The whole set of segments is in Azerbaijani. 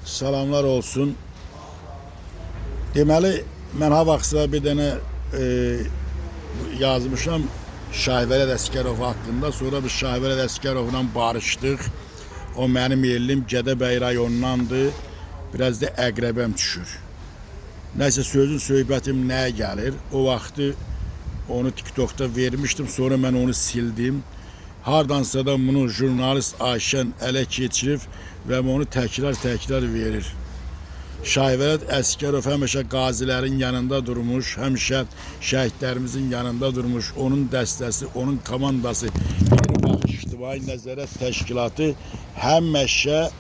Salamlar olsun. Deməli, mən ha vaxtsa bir dənə yazmışam Şahvərəd Əsgərov haqqında. Sonra biz Şahvərəd Əsgərovla barışdıq. O mənim yerlim Gədəbəy rayonundandır. Biraz da əqrəbəm düşür. Nəsə sözün söhbətim nəyə gəlir? O vaxtı onu TikTok'da vermişdim. Sonra mən onu sildim. Hardansa da bunu jurnalist Ayşən ələ keçirib və onu təkrar verir. Şahvərəd Əsgərov həmişə qazilərin yanında durmuş, həmişə şəhidlərimizin yanında durmuş. Onun dəstəsi, onun komandası, Yeni Baxış İctimai Nəzarət Təşkilatı həmişə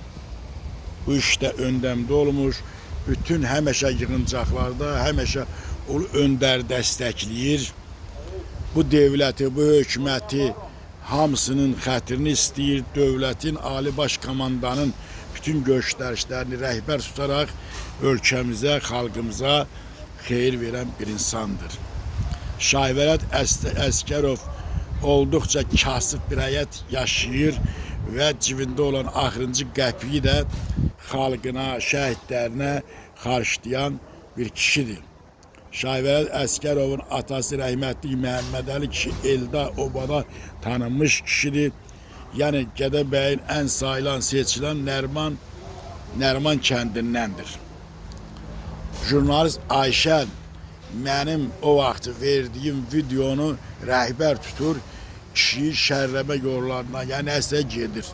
bu işdə öndəmdə olmuş. Bütün həmişə yığıncaqlarda, həmişə onu öndər dəstəkləyir. Bu devləti, bu hökuməti hamısının xətrini istəyir. Dövlətin, Ali Baş Komandanın bütün göstərişlərini rəhbər tutaraq ölkəmizə, xalqımıza xeyir verən bir insandır. Şahvərəd Əsgərov olduqca kasıb bir həyat yaşayır və cibində olan axırıncı qəpiyi də xalqına, şəhidlərinə xariclayan bir kişidir. Şahvərəd Əsgərovun atası rəhmətli Məhəmməd Əli kişi eldə, obada tanınmış kişidir. Yəni Gədəbəyin ən sayılan, seçilən Nərman kəndindəndir. Jurnalist Ayşən mənim o vaxt verdiyim videonu rəhbər tutur, kişiyi şərrəbə yollarına, yəni nəsə gedir.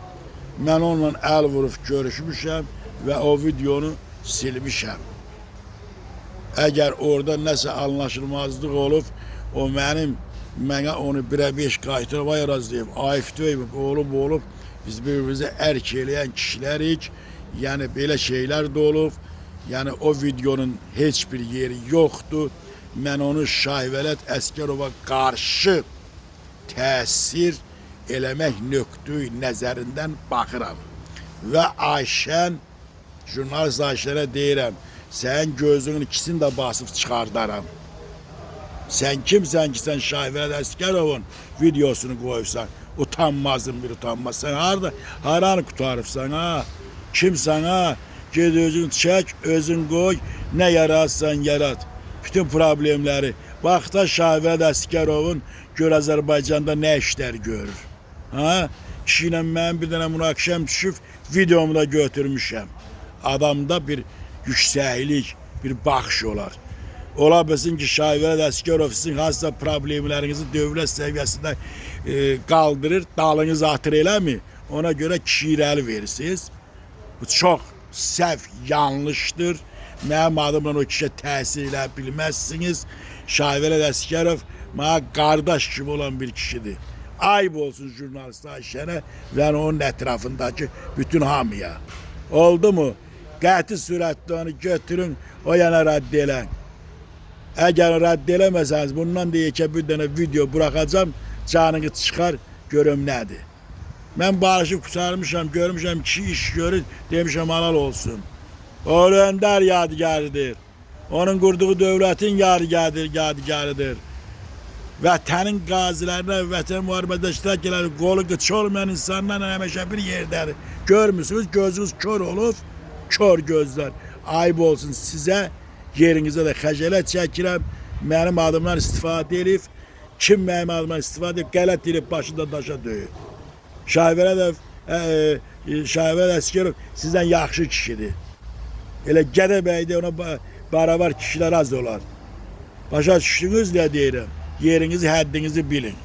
Mən onunla əl vurub görüşmüşəm və o videonu silmişəm. Əgər orada nəsə anlaşılmazlıq olub, o mənə onu 1'ə 5 qaytarıb ayıracaq, ayıqdöyüb, olub, biz bir-birimizə ərk eləyən kişilərik. Yəni belə şeylər də olub. Yəni o videonun heç bir yeri yoxdur. Mən onu Şahvərəd Əsgərova qarşı təsir eləmək nöqtəyi nəzərindən baxıram. Və Ayşən, jurnalist Ayşənə deyirəm, sən gözünün ikisini də basıb çıxardaram. Sən kimsən ki, sən Şahvərəd Əsgərovun videosunu qoyursan, utanmazın bir utanmaz. Sən haranı qutarıbsan ha? Kimsən ha? Ged özün çək, özün qoy, nə yaratsan yarat. Bütün problemləri. Bax da Şahvərəd Əsgərovun gör Azərbaycanda nə işlər görür. Ha? Kişi ilə mən bir dənə münaqişəm düşüb, videomu da götürmüşəm. Adamda bir yüksəklik, bir baxış olar. Ola bilsin ki, Şahvərəd Əsgərov sizin hansısa problemlərinizi dövlət səviyyəsində qaldırır, dalınız atır eləmi? Ona görə kişi irəli verirsiniz. Bu çox səhv, yanlışdır. Mənim adımla o kişiyə təsir elə bilməzsiniz. Şahvərəd Əsgərov mənə qardaş kimi olan bir kişidir. Ayıb olsun jurnalist Ayşənə və onun ətrafındakı bütün hamıya. Oldu mu? Qəti sürətdə onu götürün, o yana rədd elən. Əgər rədd eləməsəniz, bundan deyək ki, bir dənə video buraxacam, canını çıxar, görüm nədir. Mən barışıb qurtarmışam, görmüşəm ki, iş görür, demişəm halal olsun. O öndər yadigarıdır. Onun qurduğu dövlətin yadigarıdır. Vətənin qazilərinə, vətən müharibədə iştirak edən, qolu qıç olmayan insanlarla həmişə bir yerdədir. Görmürsünüz, gözünüz kör olub, kör gözlər. Ayıb olsun sizə, yerinizə də xəcələt çəkirəm. Mənim adımdan istifadə edib, kim mənim adımdan istifadə edib, qələt edib başında daşa döyür. Şahvərəd Əsgərov sizdən yaxşı kişidir. Elə Gədəbəydə ona barabar kişilər az olar. Başa düşdünüz nə deyirəm? Yerinizi, həddinizi bilin.